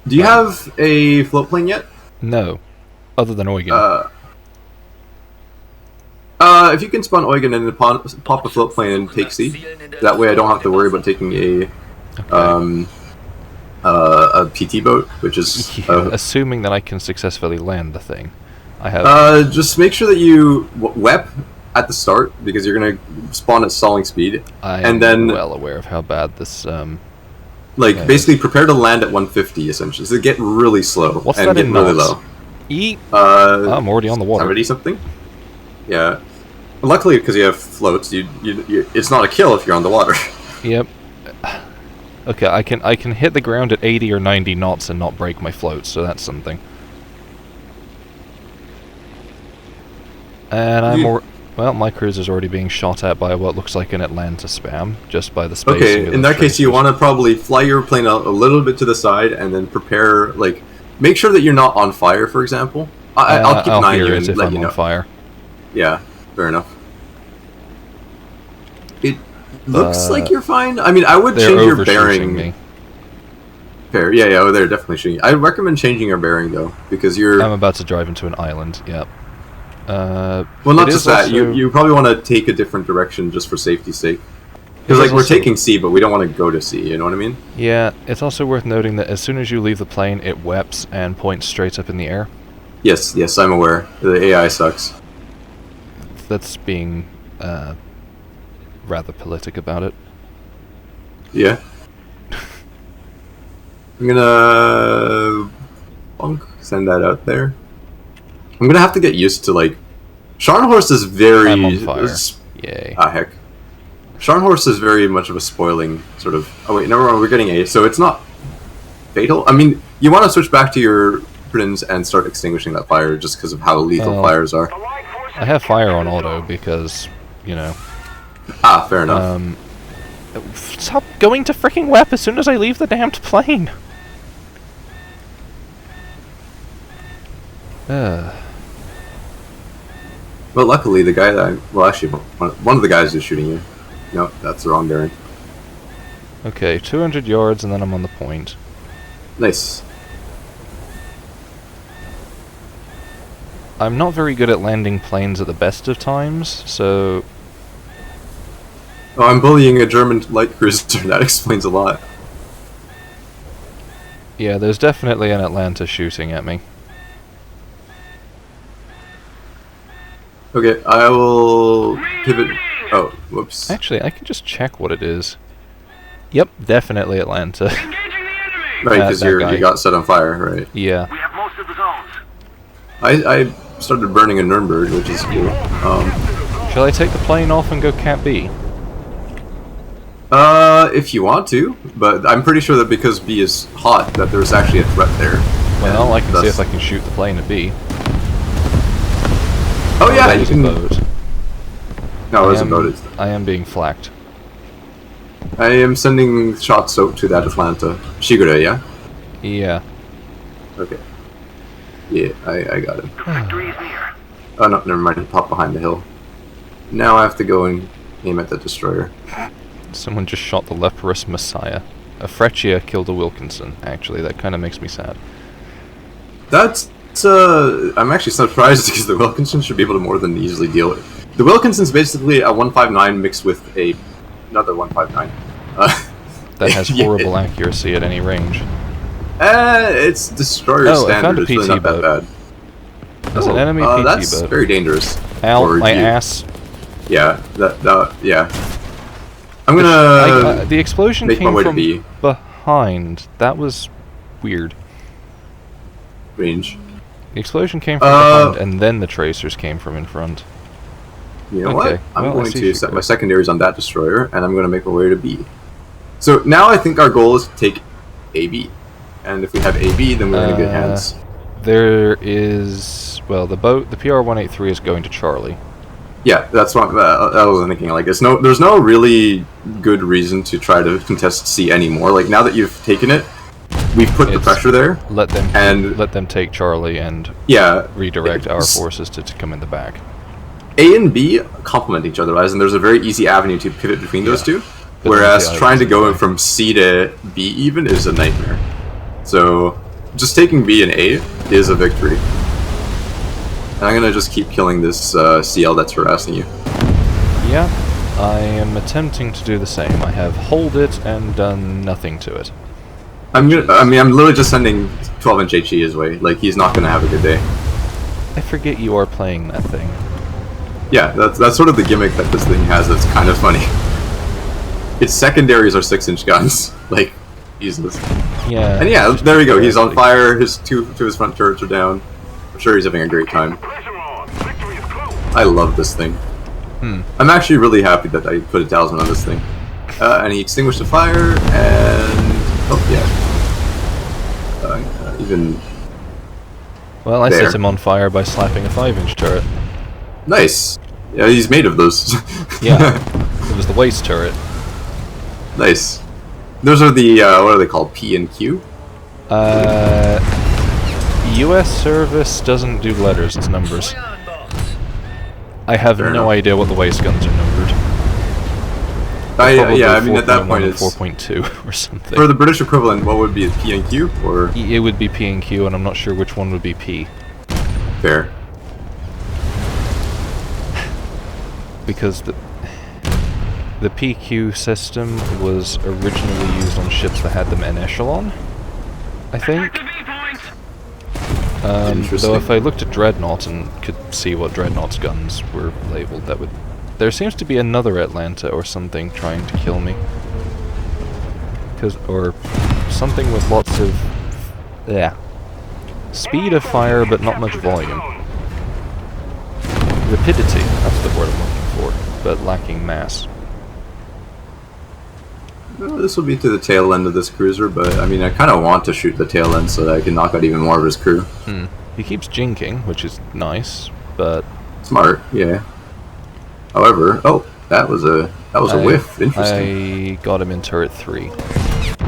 Do you have a float plane yet? No, other than Eugen. If you can spawn Eugen and then pop a float plane and take C, that way I don't have to worry about taking a PT boat, which is assuming that I can successfully land the thing. I have. Just make sure that you WEP at the start because you're gonna spawn at stalling speed, and then well aware of how bad this. Basically, prepare to land at 150 essentially. So get really slow. What's and that get in really knots? Low. I'm already on the water. 70 something. Yeah. Luckily, because you have floats, it's not a kill if you're on the water. Yep. Okay, I can hit the ground at 80 or 90 knots and not break my float, so that's something. And well, my cruiser's already being shot at by what looks like an Atlanta spam, just by the spacing. Okay, in that case, you want to probably fly your plane a little bit to the side and then prepare, make sure that you're not on fire, for example. I'll keep an eye on you and let you know. On fire. Yeah, fair enough. It looks like you're fine. I mean, I would change your bearing. Me. Fair, yeah, they're definitely shooting. I recommend changing your bearing though, because you're. I'm about to drive into an island. Yep. Well, not just that. You probably want to take a different direction just for safety's sake. Because we're taking C, but we don't want to go to C. You know what I mean? Yeah. It's also worth noting that as soon as you leave the plane, it weps and points straight up in the air. Yes, I'm aware. The AI sucks. That's being rather politic about it. Yeah. I'm gonna send that out there. I'm gonna have to get used to Scharnhorst is very. I'm on fire. Yay. Ah heck. Scharnhorst is very much of a spoiling sort of. Oh wait, never mind. We're getting A, so it's not fatal. I mean, you want to switch back to your Prins and start extinguishing that fire just because of how lethal fires are. I have fire on auto because, you know. Ah, fair enough. Stop going to freaking WEP as soon as I leave the damned plane. Well, luckily the guy that actually one of the guys is shooting you. No, that's the wrong bearing. Okay, 200 yards and then I'm on the point. Nice. I'm not very good at landing planes at the best of times, so. Oh, I'm bullying a German light cruiser. That explains a lot. Yeah, there's definitely an Atlanta shooting at me. Okay, I will pivot. Oh, whoops. Actually, I can just check what it is. Yep, definitely Atlanta. Right, because you got set on fire, right? Yeah. We have most of the zones. I started burning in Nuremberg, which is cool. Shall I take the plane off and go Cat B? If you want to, but I'm pretty sure that because B is hot, that there's actually a threat there. Well, I can see if I can shoot the plane at B. Oh yeah, you can. Boat. No, it wasn't boated. I am being flaked. I am sending shots out to that Atlanta. Shigure, yeah? Yeah. Okay. Yeah, I got him. The victory is near. Oh no, never mind. He popped behind the hill. Now I have to go and aim at the destroyer. Someone just shot the leprous Messiah. A Freccia killed a Wilkinson, actually. That kind of makes me sad. That's, I'm actually surprised because the Wilkinson should be able to more than easily deal with. The Wilkinson's basically a 159 mixed with another 159. That has horrible accuracy at any range. It's destroyer standard. I found a PT really not boat. That bad. There's an enemy PT that's boat. very dangerous. Ow, my ass. Yeah, yeah. I'm gonna. The explosion make came my way to from B. behind. That was weird. Range. The explosion came from behind, and then the tracers came from in front. You know what? I'm going to set my secondaries on that destroyer, and I'm going to make my way to B. So now I think our goal is to take AB. And if we have AB, then we're in good hands. There is... Well, the boat, the PR-183 is going to Charlie. Yeah, that's what I was thinking. Like, there's no really good reason to try to contest C anymore. Like, now that you've taken it, we've put the pressure there. Let them take Charlie and redirect our forces to come in the back. A and B complement each other, and there's a very easy avenue to pivot between those two. Whereas trying to go from C to B even is a nightmare. So just taking B and A is a victory. And I'm gonna just keep killing this CL that's harassing you. Yeah, I am attempting to do the same. I have hold it and done nothing to it. I'm literally just sending 12-inch HE his way. Like, he's not gonna have a good day. I forget you are playing that thing. Yeah, that's sort of the gimmick that this thing has that's kind of funny. Its secondaries are 6-inch guns. Like, Jesus. Yeah. And yeah, there we go. He's on fire. His two of his front turrets are down. I'm sure he's having a great time. I love this thing. I'm actually really happy that I put a talisman on this thing. And he extinguished the fire, and... oh, yeah. Even... well, I there. set him on fire by slapping a 5-inch turret. Nice. Yeah, he's made of those. Yeah. It was the waste turret. Nice. Those are the, what are they called? P and Q? US service doesn't do letters, it's numbers. I have Fair no enough. idea what the waste guns are numbered. Yeah, I mean, at that point it's... 4.2 or something. for the British equivalent, what would be P and Q? Or... it would be P and Q, and I'm not sure which one would be P. fair. Because the PQ system was originally used on ships that had them en echelon, I think. Interesting. Though if I looked at Dreadnought and could see what Dreadnought's guns were labeled, that would... there seems to be another Atlanta or something trying to kill me. Or something with lots of... yeah. Speed of fire, but not much volume. Rapidity, that's the word I'm looking for, but lacking mass. Well, this will be to the tail end of this cruiser, but I mean, I kind of want to shoot the tail end so that I can knock out even more of his crew. He keeps jinking, which is nice, but... smart, yeah. However, oh, that was a whiff. Interesting. I got him in turret 3.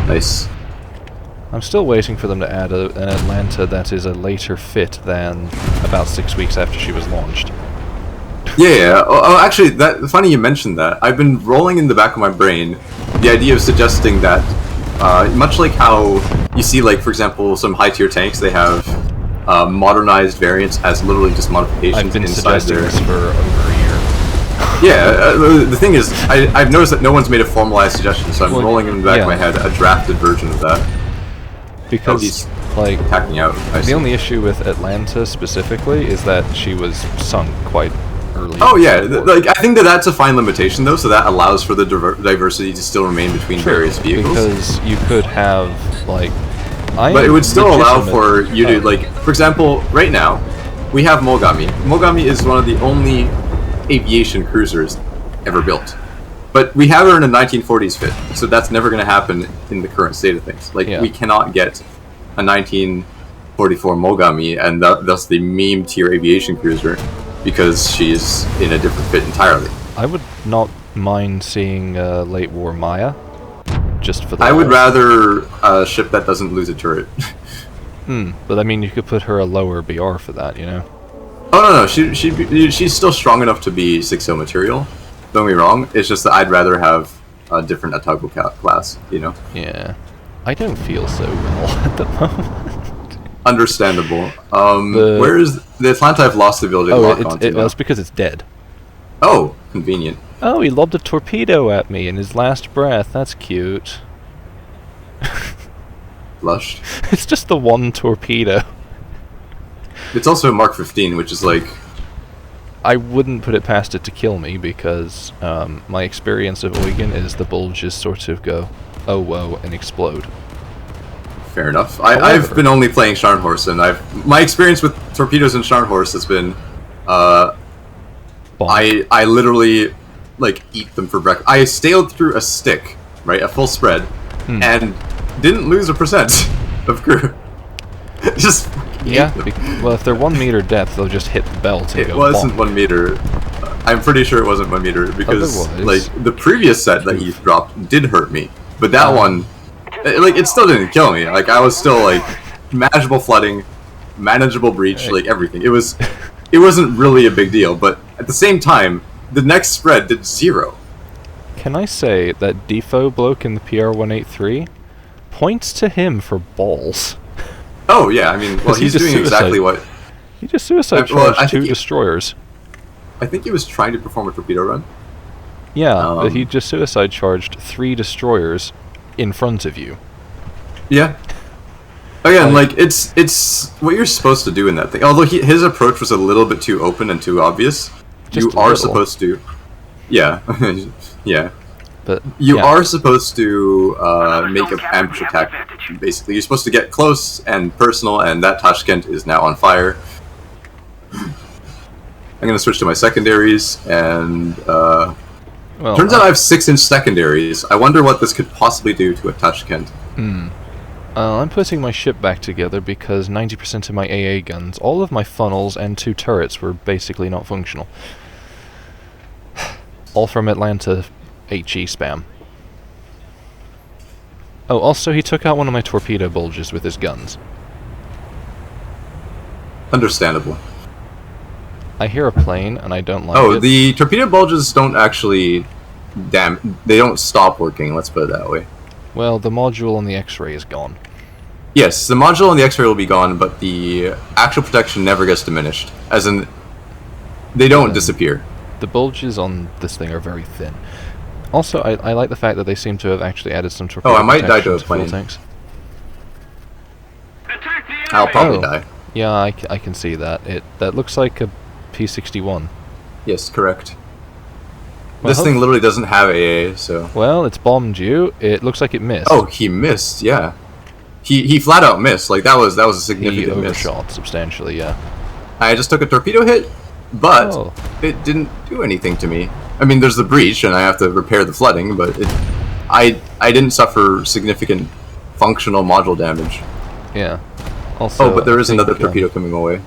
Nice. I'm still waiting for them to add an Atlanta that is a later fit than about 6 weeks after she was launched. Yeah. Oh, actually, funny you mentioned that. I've been rolling in the back of my brain the idea of suggesting that, much like how you see, like, for example, some high-tier tanks, they have modernized variants as literally just modifications I've been inside suggesting their... this for over a year. Yeah, the thing is, I've noticed that no one's made a formalized suggestion, so I'm rolling in the back of my head a drafted version of that. Because, he's like, attacking out. the only issue with Atlanta specifically is that she was sunk quite early. Oh yeah, like I think that's a fine limitation though, so that allows for the diversity to still remain between various vehicles. Because you could have, like... but it would still allow for you to, like, for example, right now, we have Mogami. Mogami is one of the only aviation cruisers ever built. But we have her in a 1940s fit, so that's never going to happen in the current state of things. Like, we cannot get a 1944 Mogami, and thus the meme tier aviation cruiser, because she's in a different fit entirely. I would not mind seeing late war Maya, just for the... I would rather a ship that doesn't lose a turret. But I mean, you could put her a lower BR for that, you know? Oh no, she's still strong enough to be 6.0 material. Don't get me wrong, it's just that I'd rather have a different Atago class, you know? Yeah. I don't feel so well at the moment. Understandable. Where is... the Atlanta I've lost the ability to lock onto now. That's because it's dead. Oh, convenient. Oh, he lobbed a torpedo at me in his last breath. That's cute. Blushed. It's just the one torpedo. It's also a Mark 15, which is like... I wouldn't put it past it to kill me, because my experience of Eugen is the bulges sort of go, oh whoa, and explode. Fair enough. I've been only playing Scharnhorst, and my experience with torpedoes and Scharnhorst has been... I literally, like, eat them for breakfast. I sailed through a stick, right, a full spread, and didn't lose a percent of crew. Just... yeah, well, if they're 1 meter depth, they'll just hit the belt and it go wasn't bonk. 1 meter. I'm pretty sure it wasn't 1 meter, because, Otherwise... like, the previous set that he dropped did hurt me. But that one, like, it still didn't kill me. Like, I was still, like, manageable flooding, manageable breach, like, everything. It wasn't really a big deal, but at the same time, the next spread did 0. Can I say that Defo bloke in the PR-183 points to him for balls? Oh yeah, I mean, well, He he's just doing exactly suicide- what He just suicide well, charged I two think destroyers. I think he was trying to perform a torpedo run. Yeah, but he Um, just suicide charged 3 destroyers in front of you. Yeah. Again, like it's what you're supposed to do in that thing. Although his approach was a little bit too open and too obvious. Just You a are little. supposed to, yeah, yeah. But You yeah. are supposed to make an ambush attack. Basically, you're supposed to get close and personal, and that Tashkent is now on fire. I'm gonna switch to my secondaries, and Well, turns out I have 6-inch secondaries. I wonder what this could possibly do to a Tashkent. I'm putting my ship back together because 90% of my AA guns, all of my funnels, and 2 turrets were basically not functional. All from Atlanta HE spam. Oh, also he took out one of my torpedo bulges with his guns. Understandable. I hear a plane, and I don't like Oh, it. the torpedo bulges don't actually they don't stop working, let's put it that way. Well, the module on the X-ray is gone. Yes, the module on the X-ray will be gone, but the actual protection never gets diminished. As in, they don't disappear. The bulges on this thing are very thin. Also, I like the fact that they seem to have actually added some torpedo I might die protection to a fuel plane. tanks. Attack the enemy! I'll probably Oh. die. Yeah, I can see that. That looks like a P-61. Yes, correct. Well, This thing literally doesn't have AA, so... Well, it's bombed you. It looks like it missed. Oh, he missed, yeah. He flat out missed, like that was a he significant miss. overshot substantially, yeah. I just took a torpedo hit, but Oh. it didn't do anything to me. I mean, there's the breach, and I have to repair the flooding, but I didn't suffer significant functional module damage. Yeah. Also, Oh, but there I is another think, torpedo coming away.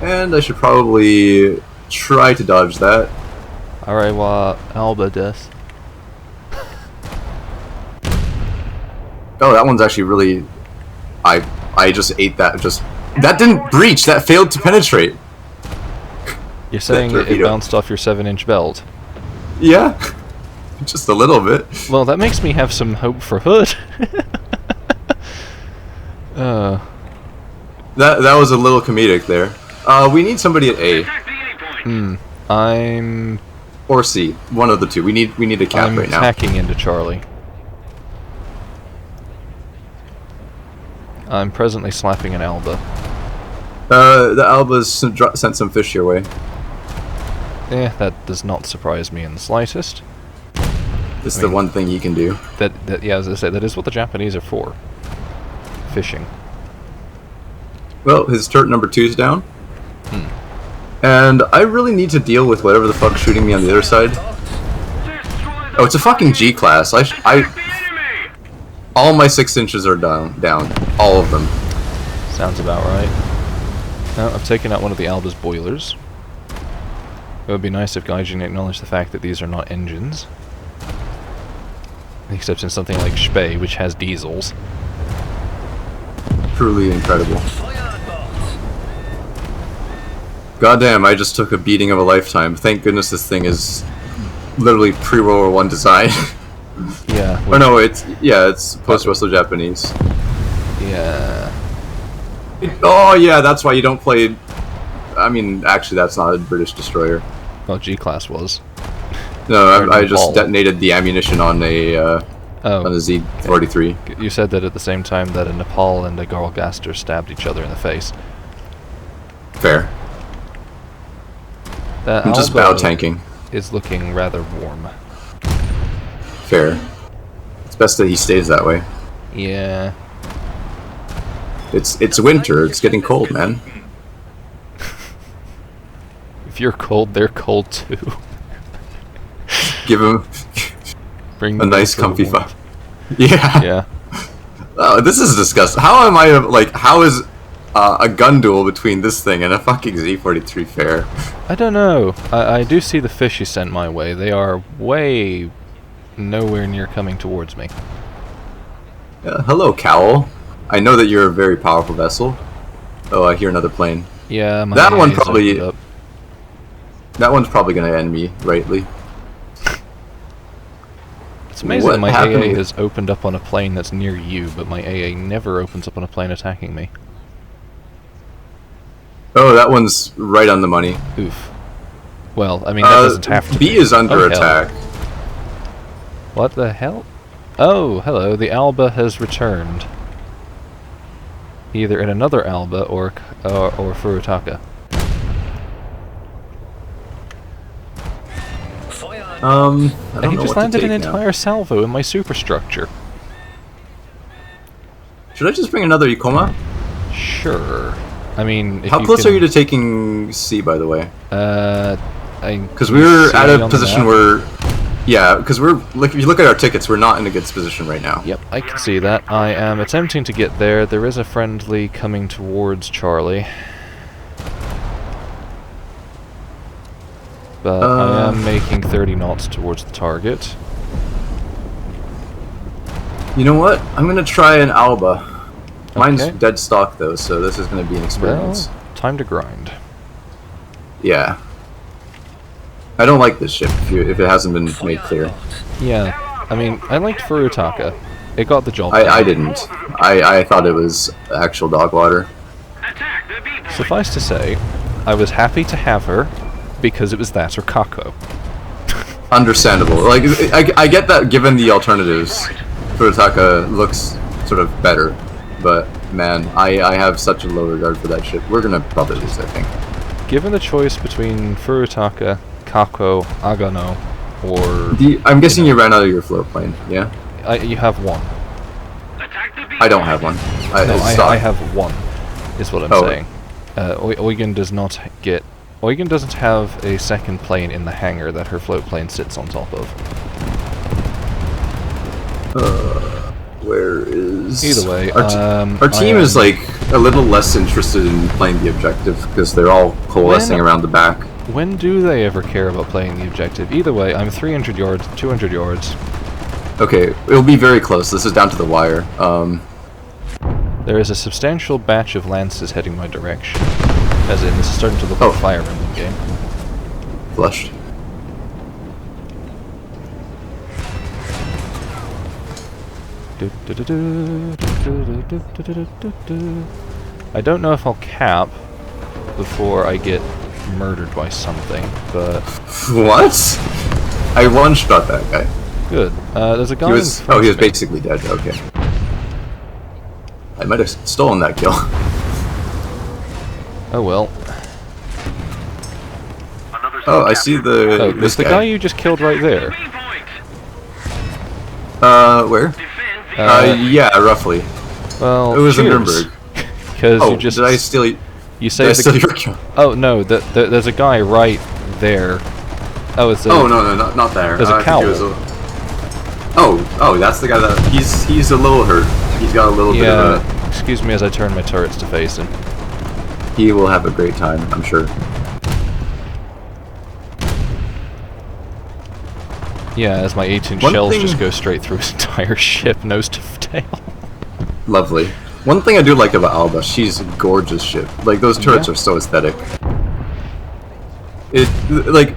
And I should probably try to dodge that. Alright, well, Alba does. Oh, that one's actually really... I just ate that, That didn't breach, that failed to penetrate. You're saying it torpedo. bounced off your 7-inch belt? Yeah. Just a little bit. Well, that makes me have some hope for Hood. That was a little comedic there. We need somebody at A. Attack the A point! I'm Or C. One of the two. We need a cap right now. hacking into Charlie. I'm presently slapping an Alba. The Alba's sent some fish your way. That does not surprise me in the slightest. It's I the mean- one thing you can do. Yeah, as I say, that is what the Japanese are for. Fishing. Well, his turret number 2's down. And I really need to deal with whatever the fuck's shooting me on the other side. Destroy the Oh, it's a fucking G-class. Attack the enemy! All my 6 inches are down. All of them. Sounds about right. Now, I've taken out one of the Alba's boilers. It would be nice if Gaijin acknowledged the fact that these are not engines. Except in something like Spey, which has diesels. Truly incredible. Goddamn, I just took a beating of a lifetime. Thank goodness this thing is literally pre-World War I design. Yeah. Oh no, it's post-Russo-Japanese. Yeah. Oh yeah, that's why you don't play... I mean, actually that's not a British destroyer. Well, G-Class was. No, I just Ball. detonated the ammunition on a Z-43. You said that at the same time that a Nepal and a Garlgaster stabbed each other in the face. Fair. That I'm just Alba bow tanking. is looking rather warm. Fair. It's best that he stays that way. Yeah. It's winter. It's getting cold, man. If you're cold, they're cold too. Give him Bring a nice, them to the comfy warmth. fire. Yeah. Yeah. Oh, this is disgusting. How am I like? How is a gun duel between this thing and a fucking Z-43 fair? I don't know. I do see the fish you sent my way. They are way nowhere near coming towards me. Hello, Cowl. I know that you're a very powerful vessel. Oh, I hear another plane. Yeah, my That one AA's probably- opened up. That one's probably gonna end me, rightly. It's amazing What my happened? AA is opened up on a plane that's near you, but my AA never opens up on a plane attacking me. Oh, that one's right on the money. Oof. Well, I mean, that doesn't have to B be. is under Oh, hell. attack. What the hell? Oh, hello, the Alba has returned. Either in another Alba or Furutaka. I don't And know he just what to landed take an now. entire salvo in my superstructure. Should I just bring another Ikoma? Sure. I mean, if How you close can, are you to taking C, by the way? Because Because we're at a position where... Yeah, because we're... Like, if you look at our tickets, we're not in a good position right now. Yep, I can see that. I am attempting to get there. There is a friendly coming towards Charlie. But I am making 30 knots towards the target. You know what? I'm going to try an Alba. Mine's Okay. dead stock, though, so this is going to be an Well, experience. time to grind. Yeah. I don't like this ship, if it hasn't been made clear. Yeah, I mean, I liked Furutaka. It got the job I done. didn't. I thought it was actual dog water. Attack the B point. Suffice to say, I was happy to have her because it was that or Kako. Understandable. Like, I get that given the alternatives, Furutaka looks sort of better. But, man, I have such a low regard for that ship. We're gonna probably lose, I think. Given the choice between Furutaka, Kako, Agano, or... I'm guessing you ran out of your float plane, yeah? you have one. Attack the B I don't point. have one. No, it's I stock. have one, is what I'm Oh. saying. Eugen does not get... Eugen doesn't have a second plane in the hangar that her float plane sits on top of. Where is... Either way, our team I is, am- like, a little less interested in playing the objective, because they're all coalescing When- around the back. When do they ever care about playing the objective? Either way, I'm 300 yards, 200 yards. Okay, it'll be very close. This is down to the wire. There is a substantial batch of lances heading my direction. As in, this is starting to look Oh. like Fire Emblem game. Flushed. I don't know if I'll cap before I get murdered by something, but What? I one-shot that guy. good. There's a guy He was... in front Oh, he was of me. basically dead. Okay. I might have stolen that kill. Oh well. Another Oh, I subcaptain. see the... Oh, this there's the guy you just killed right there. B point. Where? Defend the Yeah, roughly. Well, It was in cheers. Nuremberg. Because Oh, you just did I steal... you Did I saved steal the your kill? oh no, there's a guy right there. Oh, it's a, Oh, no, not there. There's a I think it was cowl. Oh, that's the guy that... He's a little hurt. He's got a little bit yeah. of Excuse me as I turn my turrets to face him. He will have a great time, I'm sure. Yeah, as my 18 One shells thing- just go straight through his entire ship, nose to tail. Lovely. One thing I do like about Alba, she's a gorgeous ship. Like, those turrets Yeah. are so aesthetic.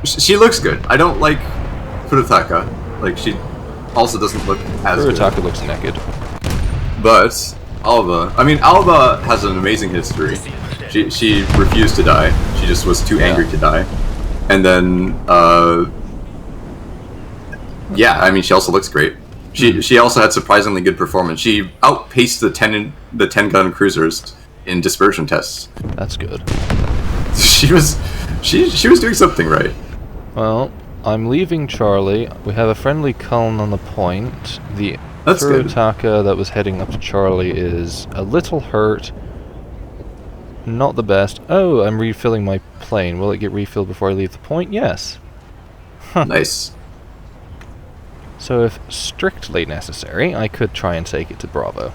She looks good. I don't like Furutaka. Like, she also doesn't look as good. Furutaka looks naked. But Alba, I mean, Alba has an amazing history. She refused to die. She just was too Yeah. angry to die. And then, yeah, I mean, she also looks great. She also had surprisingly good performance. She outpaced the 10 gun cruisers in dispersion tests. That's good. She was doing something right. Well, I'm leaving Charlie. We have a friendly Cullen on the point. The That's good. Furutaka that was heading up to Charlie is a little hurt. Not the best. Oh, I'm refilling my plane. Will it get refilled before I leave the point? Yes. Nice. So if strictly necessary, I could try and take it to Bravo.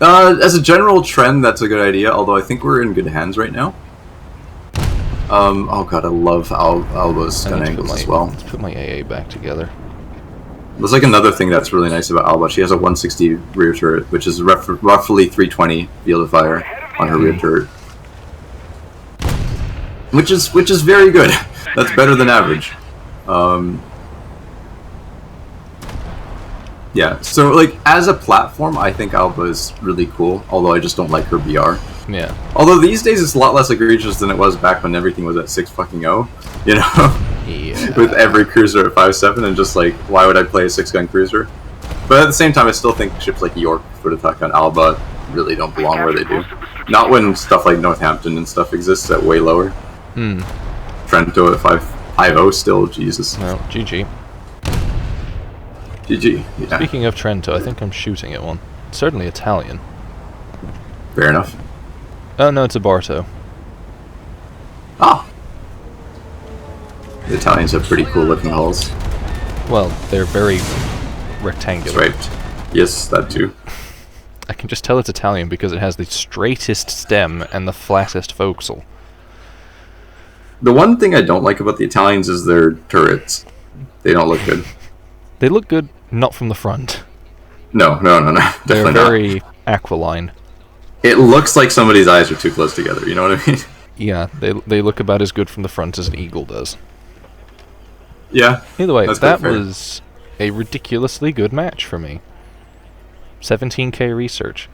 As a general trend, that's a good idea. Although I think we're in good hands right now. Oh god, I love Alba's stun I need to angles as well. let's put my AA back together. There's like another thing that's really nice about Alba. She has a 160 rear turret, which is roughly 320 field of fire on her rear turret, which is very good. That's better than average. Yeah, so like as a platform, I think Alba is really cool. Although I just don't like her BR. Yeah. Although these days it's a lot less egregious than it was back when everything was at 6 fucking 0. You know, Yeah. with every cruiser at 5.7, and just like, why would I play a 6-gun cruiser? But at the same time, I still think ships like York for attack on Alba really don't belong where they do. Not when stuff like Northampton and stuff exists at way lower. Hmm. Trento at 5.50 still, Jesus. Well, GG. GG. Yeah, Speaking of Trento, I think I'm shooting at one. It's certainly Italian. fair enough. Oh no, it's a Barto. Ah! The Italians have pretty cool looking hulls. Well, they're very rectangular. Striped. Yes, that too. I can just tell it's Italian because it has the straightest stem and the flattest forecastle. The one thing I don't like about the Italians is their turrets. They don't look good. They look good, not from the front. No. They're Definitely very aquiline. not. It looks like somebody's eyes are too close together, you know what I mean? Yeah, they look about as good from the front as an eagle does. Yeah. Either way, That's that quite fair. was a ridiculously good match for me. 17k research.